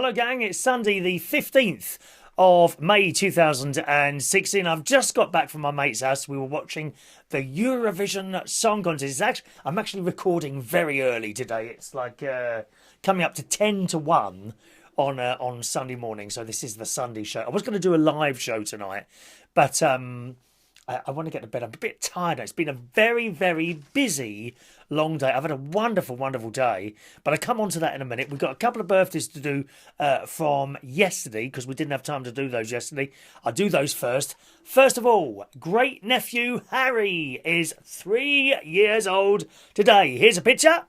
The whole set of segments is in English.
Hello gang, it's Sunday the 15th of May 2016. I've just got back from my mate's house. We were watching the Eurovision Song Contest. I'm actually recording very early today. It's like coming up to 10 to 1 on Sunday morning. So this is the Sunday show. I was going to do a live show tonight, but I want to get to bed. I'm a bit tired. It's been a very, very busy, long day. I've had a wonderful, wonderful day, but I'll come on to that in a minute. We've got a couple of birthdays to do from yesterday because we didn't have time to do those yesterday. I'll do those first. First of all, great nephew Harry is 3 years old today. Here's a picture.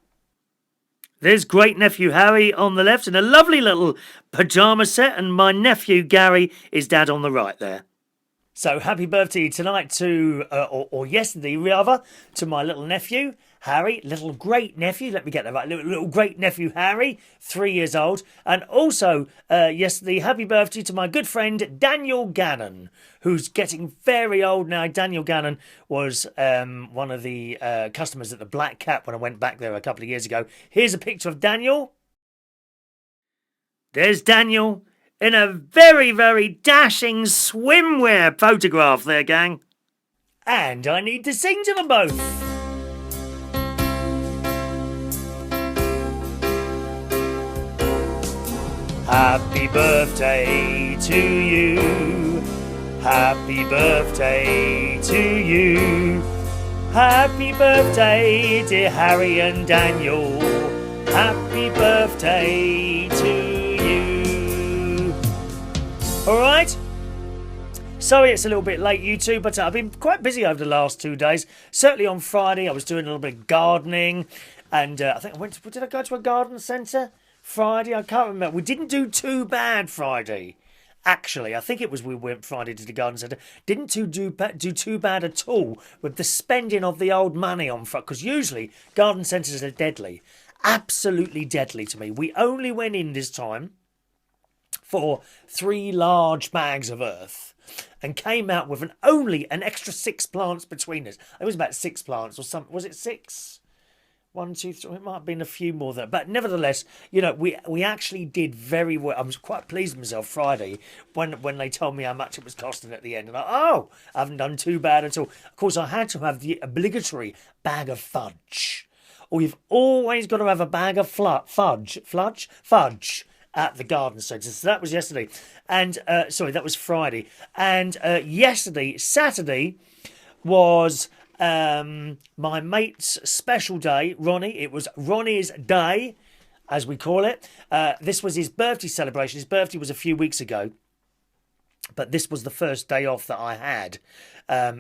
There's great nephew Harry on the left in a lovely little pyjama set, and my nephew Gary is dad on the right there. So happy birthday tonight to, or yesterday rather, to my little nephew, Harry, little great nephew, let me get that right, little great nephew Harry, 3 years old. And also yesterday, happy birthday to my good friend Daniel Gannon, who's getting very old now. Daniel Gannon was one of the customers at the Black Cat when I went back there a couple of years ago. Here's a picture of Daniel. There's Daniel. In a very, very dashing swimwear photograph there, gang. And I need to sing to them both. Happy birthday to you. Happy birthday to you. Happy birthday, dear Harry and Daniel. Happy birthday to you. Alright, sorry it's a little bit late, you two, but I've been quite busy over the last 2 days. Certainly on Friday I was doing a little bit of gardening, and I think did I go to a garden centre Friday? I can't remember. We didn't do too bad Friday. Actually, I think it was we went Friday to the garden centre. Didn't do too bad at all with the spending of the old money on front, because usually garden centres are deadly. Absolutely deadly to me. We only went in this time for 3 large bags of earth and came out with only an extra 6 plants between us. It was about 6 plants or something. Was it 6? 1, 2, 3. It might have been a few more there. But nevertheless, you know, we actually did very well. I was quite pleased with myself Friday when they told me how much it was costing at the end. And I haven't done too bad at all. Of course, I had to have the obligatory bag of fudge. Or you've always got to have a bag of fudge at the garden centre. So that was yesterday. And, sorry, that was Friday. And yesterday, Saturday, was my mate's special day, Ronnie. It was Ronnie's day, as we call it. This was his birthday celebration. His birthday was a few weeks ago. But this was the first day off that I had.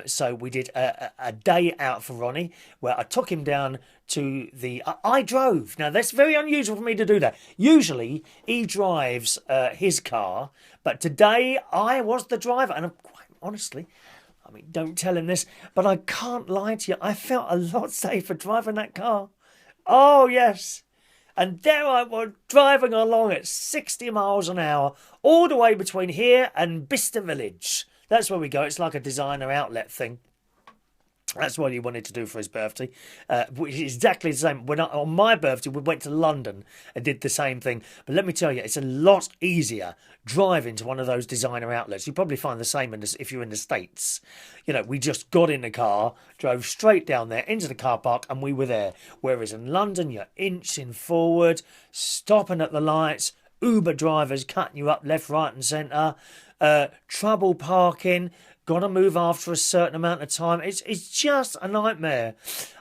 So we did a day out for Ronnie where I took him down to the... I drove. Now, that's very unusual for me to do that. Usually, he drives his car. But today, I was the driver. And quite honestly, I mean, don't tell him this, but I can't lie to you. I felt a lot safer driving that car. Oh, yes. And there I was, driving along at 60 miles an hour, all the way between here and Bicester Village. That's where we go. It's like a designer outlet thing. That's what he wanted to do for his birthday, which is exactly the same. On my birthday, we went to London and did the same thing. But let me tell you, it's a lot easier driving to one of those designer outlets. You probably find the same if you're in the States. You know, we just got in the car, drove straight down there into the car park, and we were there. Whereas in London, you're inching forward, stopping at the lights, Uber drivers cutting you up left, right and centre, trouble parking, got to move after a certain amount of time. It's just a nightmare.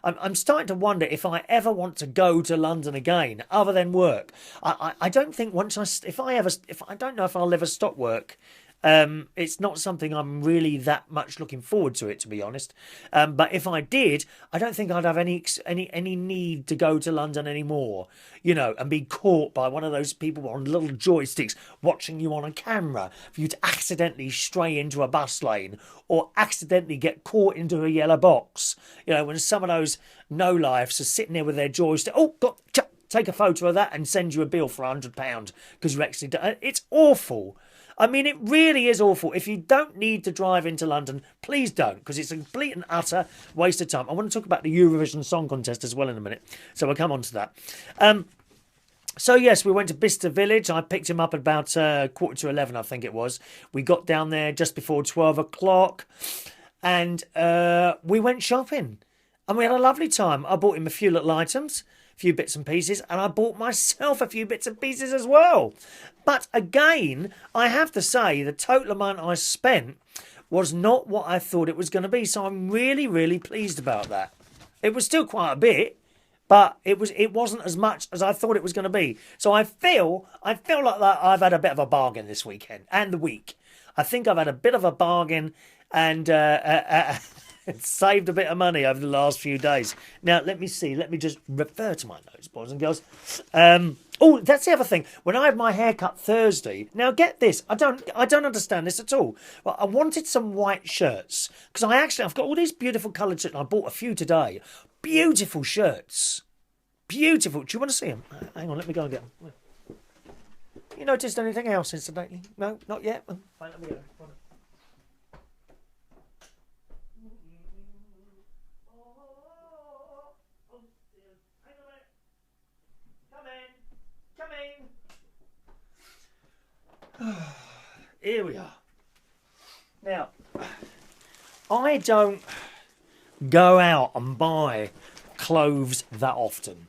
I'm starting to wonder if I ever want to go to London again, other than work. I don't think I don't know if I'll ever stop work. It's not something I'm really that much looking forward to it, to be honest. But if I did, I don't think I'd have any need to go to London anymore, you know, and be caught by one of those people on little joysticks watching you on a camera for you to accidentally stray into a bus lane or accidentally get caught into a yellow box. You know, when some of those no-lifes are sitting there with their joystick, take a photo of that and send you a bill for £100 because you actually... It's awful. I mean, it really is awful. If you don't need to drive into London, please don't, because it's a complete and utter waste of time. I want to talk about the Eurovision Song Contest as well in a minute, so we'll come on to that. So yes, we went to Bicester Village. I picked him up at about 11:15, I think it was. We got down there just before 12 o'clock, and we went shopping, and we had a lovely time. I bought him a few little items, a few bits and pieces, and I bought myself a few bits and pieces as well. But again, I have to say the total amount I spent was not what I thought it was going to be. So I'm really, really pleased about that. It was still quite a bit, but it wasn't as much as I thought it was going to be. So I feel like that I've had a bit of a bargain this weekend and the week. I think I've had a bit of a bargain and saved a bit of money over the last few days. Now let me see. Let me just refer to my notes, boys and girls. Oh, that's the other thing. When I had my haircut Thursday, now get this, I don't understand this at all. Well, I wanted some white shirts because I've got all these beautiful coloured shirts. And I bought a few today. Beautiful shirts, beautiful. Do you want to see them? Hang on, let me go and get them. You noticed anything else incidentally? No, not yet. Right, let me go. Here we are. Now, I don't go out and buy clothes that often.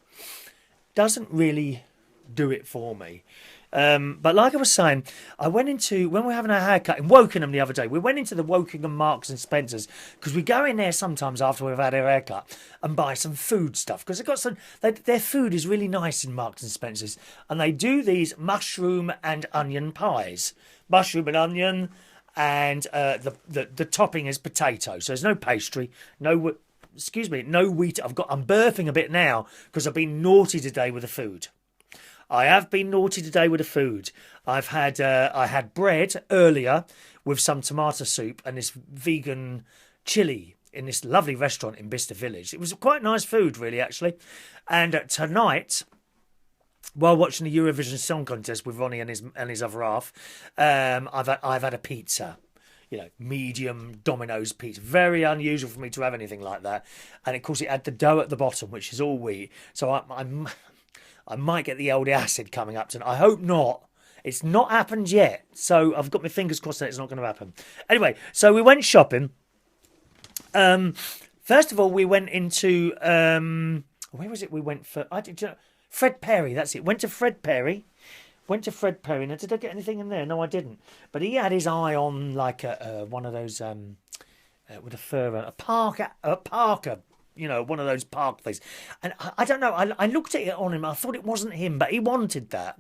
Doesn't really do it for me. But like I was saying, when we were having a haircut in Wokingham the other day, we went into the Wokingham Marks and Spencers because we go in there sometimes after we've had our haircut and buy some food stuff because they've got their food is really nice in Marks and Spencers, and they do these mushroom and onion pies, mushroom and onion, and the topping is potato, so there's no pastry, no wheat. I'm burping a bit now because I've been naughty today with the food. I have been naughty today with the food. I had bread earlier with some tomato soup and this vegan chili in this lovely restaurant in Bicester Village. It was quite nice food, really, actually. And tonight, while watching the Eurovision Song Contest with Ronnie and his other half, I've had a pizza. Medium Domino's pizza. Very unusual for me to have anything like that. And of course, it had the dough at the bottom, which is all wheat. So I might get the old acid coming up tonight. I hope not. It's not happened yet. So I've got my fingers crossed that it's not going to happen. Anyway, so we went shopping. First of all, we went into... where was it we went for? Fred Perry, that's it. Went to Fred Perry. Now, did I get anything in there? No, I didn't. But he had his eye on like one of those... with a fur... A Parker... one of those park things. And I don't know, I looked at it on him, I thought it wasn't him, but he wanted that.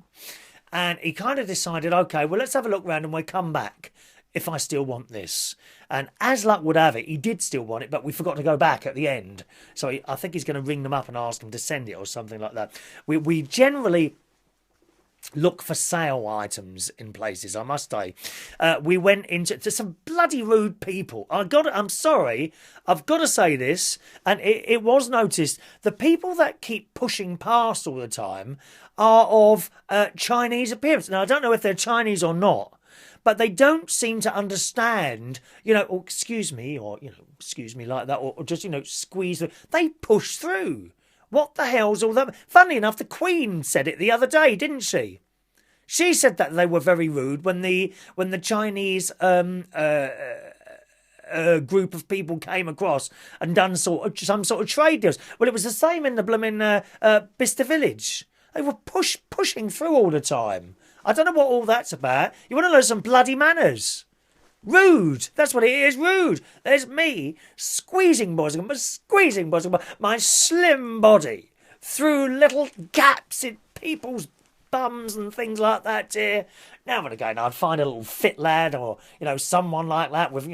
And he kind of decided, okay, well, let's have a look round and we'll come back if I still want this. And as luck would have it, he did still want it, but we forgot to go back at the end. So I think he's going to ring them up and ask them to send it or something like that. We generally look for sale items in places, I must say. We went into some bloody rude people. I'm sorry, I've got to say this, and it was noticed. The people that keep pushing past all the time are of Chinese appearance. Now, I don't know if they're Chinese or not, but they don't seem to understand, or excuse me, or, excuse me like that, or just, squeeze. They push through. What the hell's all that? Funnily enough, the Queen said it the other day, didn't she? She said that they were very rude when the Chinese group of people came across and done some sort of trade deals. Well, it was the same in the blooming Bicester Village. They were pushing through all the time. I don't know what all that's about. You want to know some bloody manners? Rude. That's what it is, rude. There's me squeezing my slim body through little gaps in people's bums and things like that, dear. Now and again, I'd find a little fit lad or, someone like that with,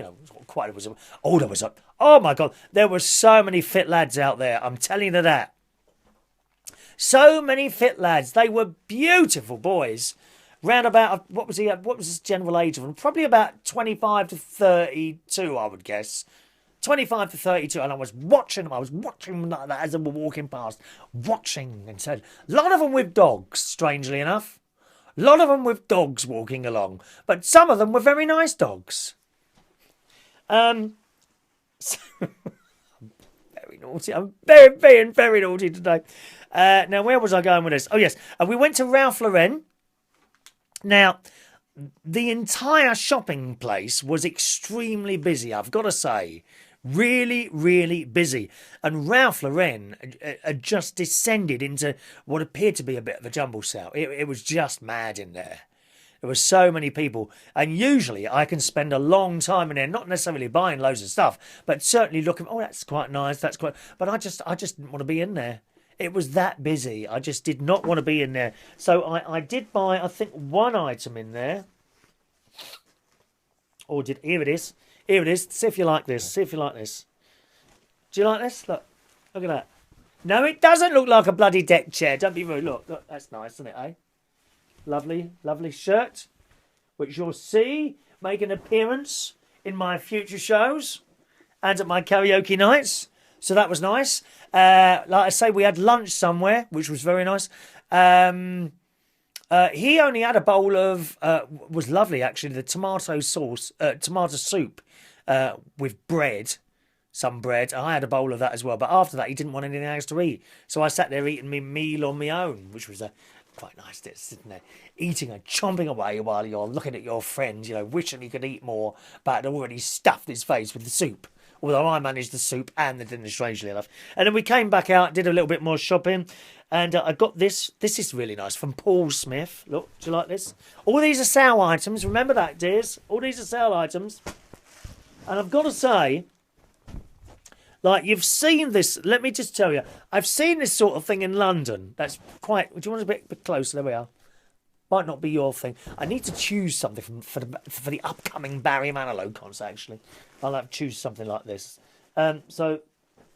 oh my God, there were so many fit lads out there. I'm telling you that. So many fit lads. They were beautiful boys. Round about, what was his general age of them? Probably about 25 to 32, I would guess. 25 to 32, and I was watching them like that as they were walking past, watching, and said, a lot of them with dogs, strangely enough. A lot of them with dogs walking along, but some of them were very nice dogs. Very naughty. I'm being very naughty today. Now, where was I going with this? Oh, yes. We went to Ralph Lauren. Now, the entire shopping place was extremely busy, I've got to say. Really, really busy. And Ralph Lauren had just descended into what appeared to be a bit of a jumble sale. It was just mad in there. There were so many people. And usually I can spend a long time in there, not necessarily buying loads of stuff, but certainly looking, oh, that's quite nice, that's quite... But I just didn't want to be in there. It was that busy. I just did not want to be in there. So I did buy, I think, one item in there. Here it is. Here it is. See if you like this. See if you like this. Do you like this? Look at that. No, it doesn't look like a bloody deck chair. Don't be rude. Look, that's nice, isn't it, eh? Lovely, lovely shirt, which you'll see make an appearance in my future shows and at my karaoke nights. So that was nice. Like I say, we had lunch somewhere, which was very nice. He only had a bowl of, was lovely actually, the tomato soup with bread, some bread. I had a bowl of that as well. But after that, he didn't want anything else to eat. So I sat there eating my meal on my own, which was quite nice, sitting there, eating and chomping away while you're looking at your friend, wishing he could eat more, but had already stuffed his face with the soup. Although I managed the soup and the dinner, strangely enough. And then we came back out, did a little bit more shopping. And I got this. This is really nice, from Paul Smith. Look, do you like this? All these are sale items. Remember that, dears? All these are sale items. And I've got to say, like, you've seen this. Let me just tell you. I've seen this sort of thing in London. That's quite... Do you want a bit closer? There we are. Might not be your thing. I need to choose something for the upcoming Barry Manilow concert, actually. I'll have to choose something like this. So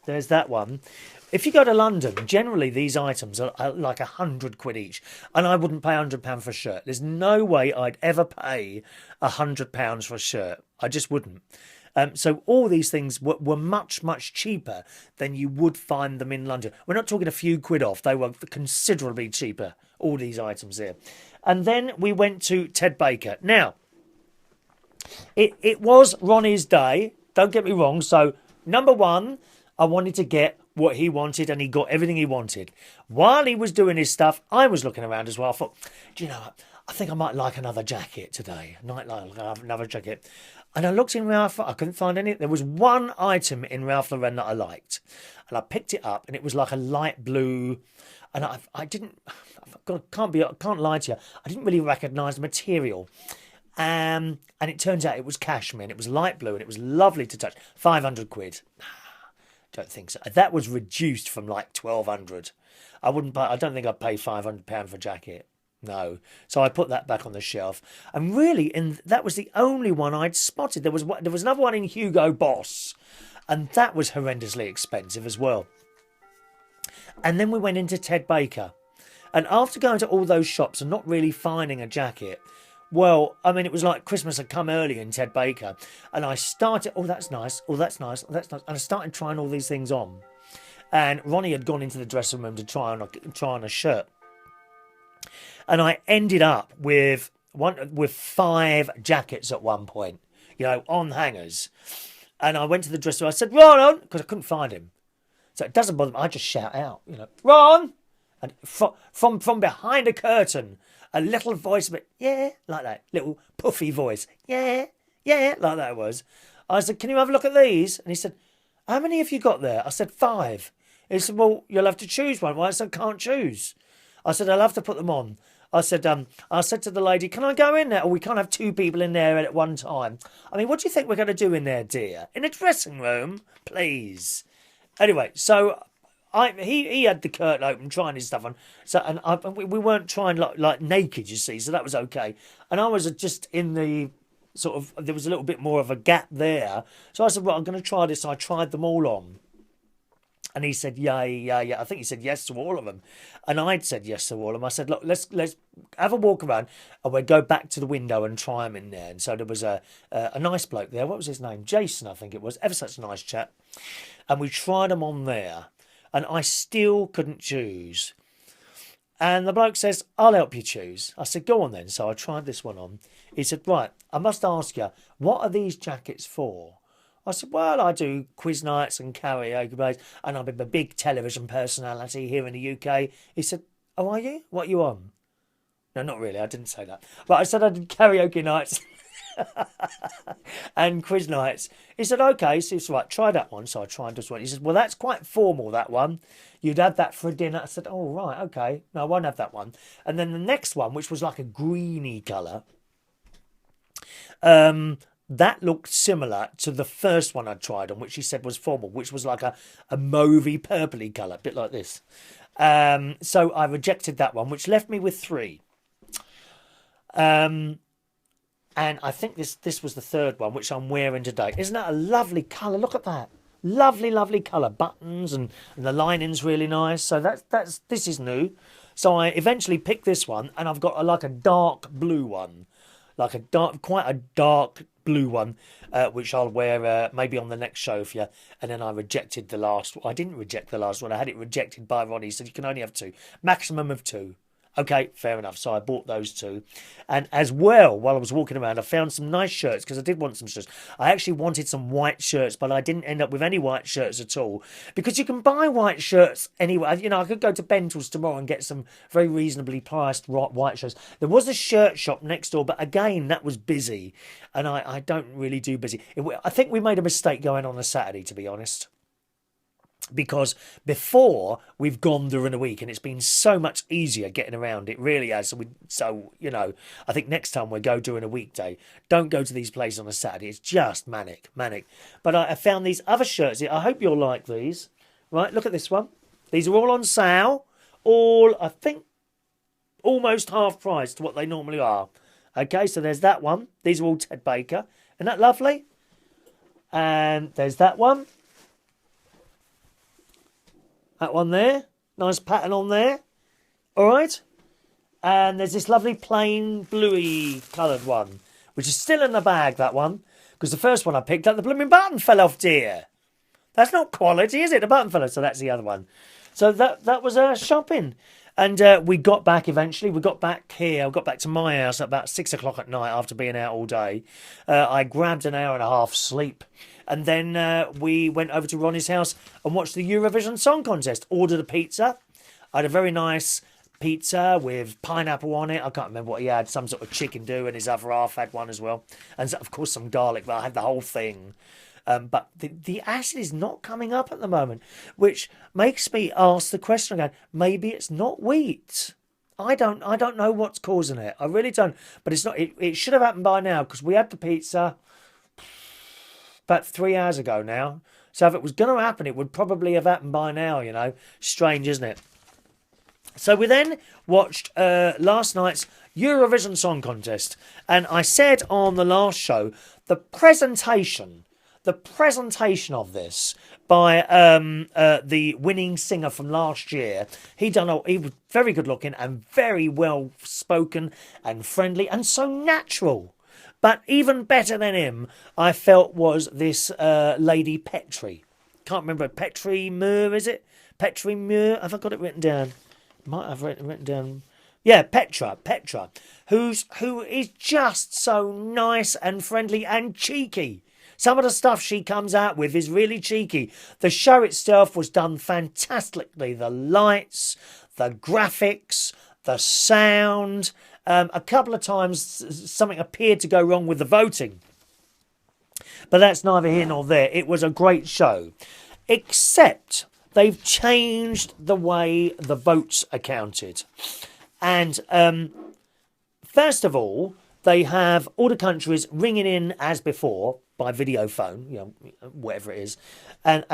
there's that one. If you go to London, generally these items are like £100 each. And I wouldn't pay £100 for a shirt. There's no way I'd ever pay £100 for a shirt. I just wouldn't. So all these things were much, much cheaper than you would find them in London. We're not talking a few quid off. They were considerably cheaper, all these items here. And then we went to Ted Baker. Now, it was Ronnie's day. Don't get me wrong. So, number one, I wanted to get what he wanted, and he got everything he wanted. While he was doing his stuff, I was looking around as well. I thought, do you know what? I think I might like another jacket today. I might like another jacket. And I looked in Ralph, I couldn't find any. There was one item in Ralph Lauren that I liked. And I picked it up, and it was like a light blue. And I can't lie to you, I didn't really recognise the material. And it turns out it was cashmere, and it was light blue, and it was lovely to touch. £500. Don't think so. That was reduced from like 1,200. I don't think I'd pay £500 for a jacket. No. So I put that back on the shelf. And really, that was the only one I'd spotted. There was another one in Hugo Boss, and that was horrendously expensive as well. And then we went into Ted Baker. And after going to all those shops and not really finding a jacket, well, I mean, it was like Christmas had come early in Ted Baker. And I started, oh, that's nice. Oh, that's nice. Oh, that's nice. And I started trying all these things on. And Ronnie had gone into the dressing room to try on a shirt. And I ended up with 5 jackets at one point, on hangers. And I went to the dressing room. I said, Ron, because I couldn't find him. So it doesn't bother me. I just shout out, Ron! And from behind a curtain, a little voice, but yeah, like that. Little puffy voice. Yeah, like that was. I said, can you have a look at these? And he said, how many have you got there? I said, 5. He said, well, you'll have to choose one. Well, I said, can't choose. I said, I'll have to put them on. I said to the lady, can I go in there? Oh, we can't have 2 people in there at one time. I mean, what do you think we're going to do in there, dear? In a dressing room? Please. Anyway, so he had the curtain open, trying his stuff on. So we weren't trying like naked, you see, so that was okay. And I was just in the sort of, there was a little bit more of a gap there. So I said, well, I'm going to try this. So I tried them all on. And he said, yeah. I think he said yes to all of them. And I'd said yes to all of them. I said, look, let's have a walk around, and we'll go back to the window and try them in there. And so there was a nice bloke there. What was his name? Jason, I think it was. Ever such a nice chap. And we tried them on there. And I still couldn't choose. And the bloke says, I'll help you choose. I said, go on then. So I tried this one on. He said, right, I must ask you, what are these jackets for? I said, well, I do quiz nights and karaoke bars, and I'm a big television personality here in the UK. He said, oh, are you? What are you on? No, not really. I didn't say that. But I said I did karaoke nights and quiz nights. He said, okay. So it's right, try that one. So I tried this one. He said, well, that's quite formal, that one. You'd have that for a dinner. I said, oh, right, okay. No, I won't have that one. And then the next one, which was like a greeny colour, that looked similar to the first one I tried on, which he said was formal, which was like a mauvey purpley colour, a bit like this. So I rejected that one, which left me with 3. And I think this was the third one, which I'm wearing today. Isn't that a lovely colour? Look at that. Lovely, lovely colour. Buttons and the lining's really nice. So this is new. So I eventually picked this one, and I've got like a dark blue one. Like quite a dark blue one, which I'll wear maybe on the next show for you. And then I rejected the last one. I didn't reject the last one. I had it rejected by Ronnie. He said you can only have 2. Maximum of 2. Okay, fair enough. So I bought those 2. And as well, while I was walking around, I found some nice shirts because I did want some shirts. I actually wanted some white shirts, but I didn't end up with any white shirts at all because you can buy white shirts anywhere. You know, I could go to Bentl's tomorrow and get some very reasonably priced white shirts. There was a shirt shop next door, but again, that was busy. And I don't really do busy. I think we made a mistake going on a Saturday, to be honest. Because before we've gone during the week and it's been so much easier getting around. It really has. So you know, I think next time we go during a weekday, don't go to these places on a Saturday. It's just manic. But I found these other shirts here. I hope you'll like these. Right, look at this one. These are all on sale. All, I think, almost half price to what they normally are. Okay, so there's that one. These are all Ted Baker. Isn't that lovely? And there's that one. That one there. Nice pattern on there. All right. And there's this lovely plain bluey coloured one, which is still in the bag, that one. Because the first one I picked up, the blooming button fell off, dear. That's not quality, is it? The button fell off. So that's the other one. So that was shopping. And we got back eventually. We got back here. I got back to my house at about 6 o'clock at night after being out all day. I grabbed an hour and a half sleep. And then we went over to Ronnie's house and watched the Eurovision Song Contest. Ordered a pizza. I had a very nice pizza with pineapple on it. I can't remember what he had. Some sort of chicken do, and his other half had one as well. And of course some garlic, but I had the whole thing. But the acid is not coming up at the moment, which makes me ask the question again. Maybe it's not wheat. I don't know what's causing it. I really don't. But it's not. It should have happened by now because we had the pizza about 3 hours ago now. So if it was going to happen, it would probably have happened by now, you know. Strange, isn't it? So we then watched last night's Eurovision Song Contest. And I said on the last show, the presentation of this by the winning singer from last year, he was very good looking and very well spoken and friendly and so natural. But even better than him, I felt, was this lady Petri. Can't remember. Petri Muir, is it? Petri Muir? Have I got it written down? Might have written down. Yeah, Petra. Who is just so nice and friendly and cheeky. Some of the stuff she comes out with is really cheeky. The show itself was done fantastically. The lights, the graphics, the sound. A couple of times something appeared to go wrong with the voting. But that's neither here nor there. It was a great show. Except they've changed the way the votes are counted. And first of all, they have all the countries ringing in as before by video phone, you know, whatever it is. And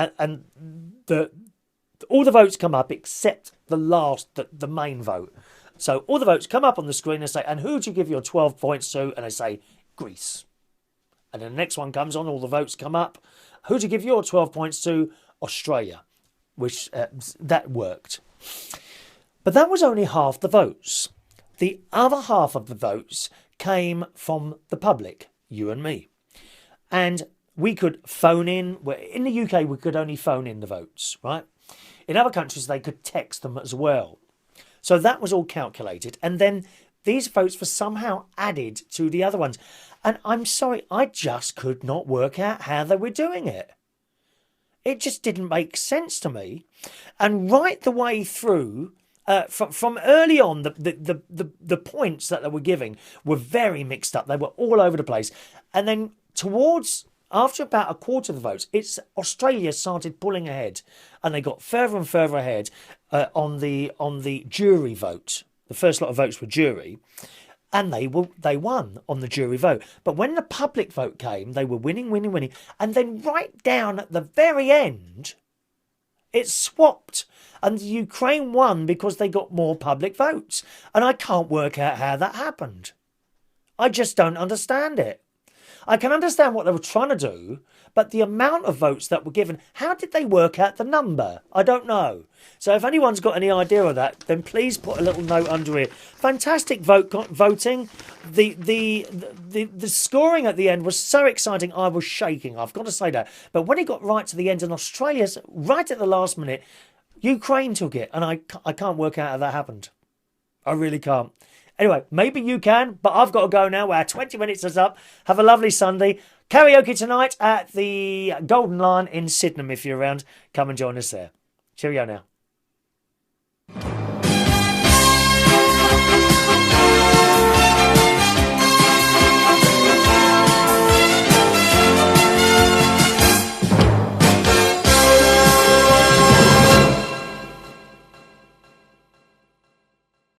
all the votes come up except the main vote. So all the votes come up on the screen and say, and who do you give your 12 points to? And they say, Greece. And then the next one comes on, all the votes come up. Who do you give your 12 points to? Australia. Which, that worked. But that was only half the votes. The other half of the votes came from the public, you and me. And we could phone in. In the UK, we could only phone in the votes, right? In other countries, they could text them as well. So that was all calculated. And then these votes were somehow added to the other ones. And I'm sorry, I just could not work out how they were doing it. It just didn't make sense to me. And right the way through, from early on, the points that they were giving were very mixed up. They were all over the place. And then after about a quarter of the votes, Australia started pulling ahead, and they got further and further ahead on the jury vote. The first lot of votes were jury, and they won on the jury vote. But when the public vote came, they were winning, and then right down at the very end, it swapped, and Ukraine won because they got more public votes. And I can't work out how that happened. I just don't understand it. I can understand what they were trying to do, but the amount of votes that were given, how did they work out the number? I don't know. So if anyone's got any idea of that, then please put a little note under it. Fantastic voting. The scoring at the end was so exciting, I was shaking. I've got to say that. But when it got right to the end, and Australia's right at the last minute, Ukraine took it, and I can't work out how that happened. I really can't. Anyway, maybe you can, but I've got to go now. Our 20 minutes is up. Have a lovely Sunday. Karaoke tonight at the Golden Lion in Sydenham. If you're around, come and join us there. Cheerio now.